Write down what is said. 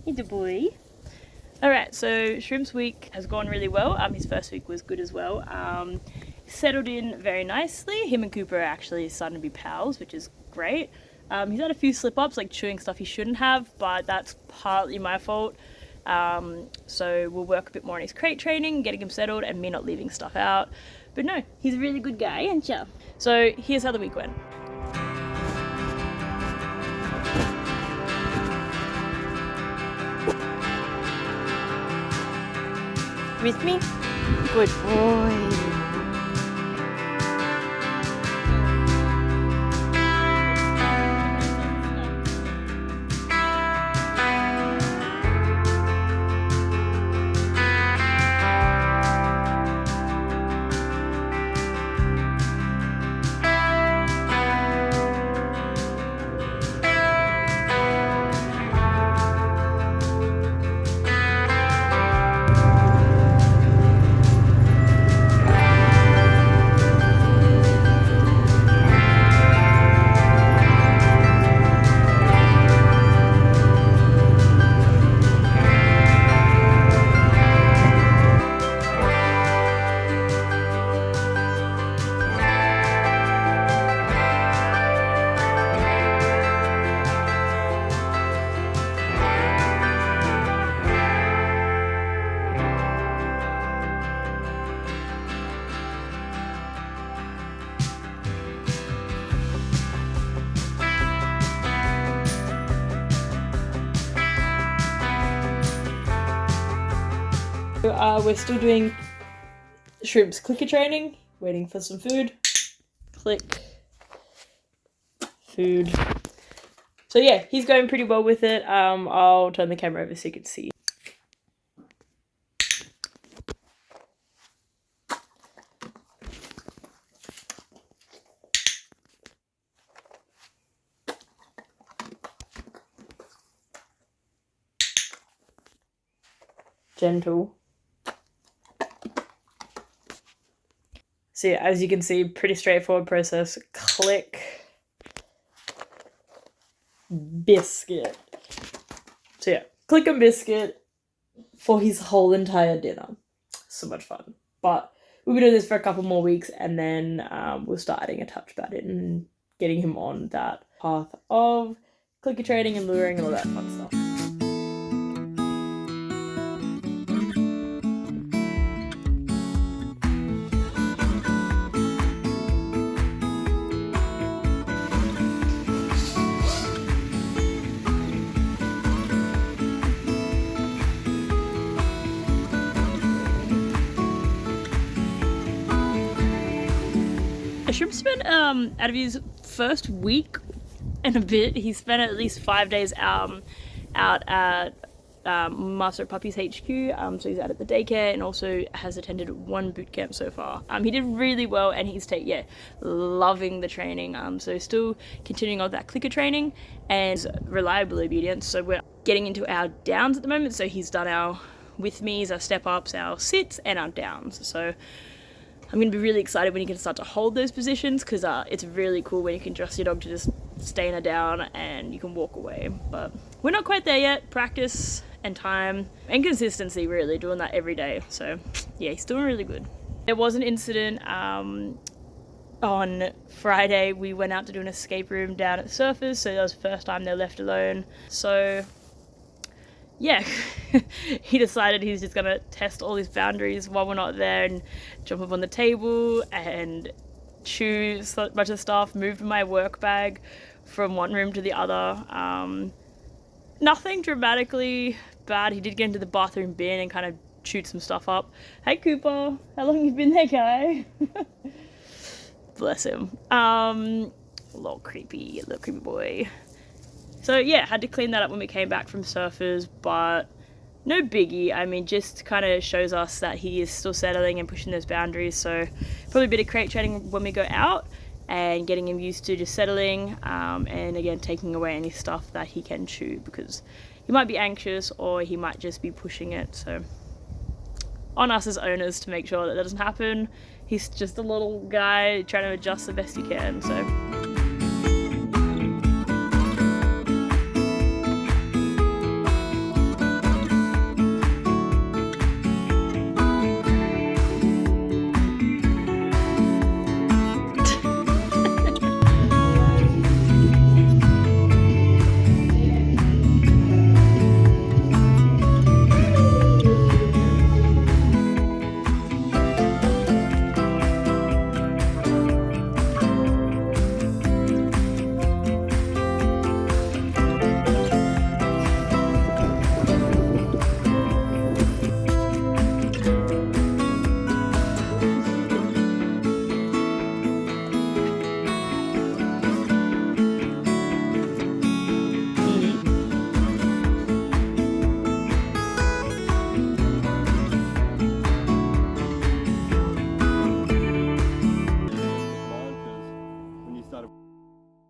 He's a boy. Alright, so Shrimp's week has gone really well. His first week was good as well. Settled in very nicely. Him and Cooper are actually starting to be pals, which is great. He's had a few slip-ups, like chewing stuff he shouldn't have, but that's partly my fault. So we'll work a bit more on his crate training, getting him settled, and me not leaving stuff out. But no, he's a really good guy, ain't ya? So here's how the week went. With me? Good boy. We're still doing Shrimp's clicker training, waiting for some food. Click. Food. So yeah, he's going pretty well with it. I'll turn the camera over so you can see. Gentle. So yeah, as you can see, pretty straightforward process. Click. Biscuit. So yeah, click and biscuit for his whole entire dinner. So much fun. But we'll be doing this for a couple more weeks, and then we'll start adding a touch bat in and getting him on that path of clicker training and luring and all that fun stuff. Shrimp spent out of his first week and a bit, he spent at least 5 days out at Master of Puppies HQ. So he's out at the daycare and also has attended one boot camp so far. He did really well, and he's loving the training. So still continuing on that clicker training and reliable obedience. So we're getting into our downs at the moment. So he's done our with me's, our step ups, our sits, and our downs. So I'm going to be really excited when you can start to hold those positions, because it's really cool when you can trust your dog to just stay in a down and you can walk away. But we're not quite there yet. Practice and time and consistency, really, doing that every day. So yeah, he's doing really good. There was an incident on Friday. We went out to do an escape room down at Surfers, so that was the first time they were left alone. So yeah, he decided he's just going to test all his boundaries while we're not there and jump up on the table and chew a bunch of stuff, move my work bag from one room to the other. Nothing dramatically bad. He did get into the bathroom bin and kind of chewed some stuff up. Hey Cooper, how long you been there, guy? Bless him. Little creepy boy. So yeah, had to clean that up when we came back from Surfers, but no biggie. I mean, just kind of shows us that he is still settling and pushing those boundaries. So probably a bit of crate training when we go out and getting him used to just settling, and again, taking away any stuff that he can chew, because he might be anxious or he might just be pushing it. So on us as owners to make sure that doesn't happen. He's just a little guy trying to adjust the best he can, so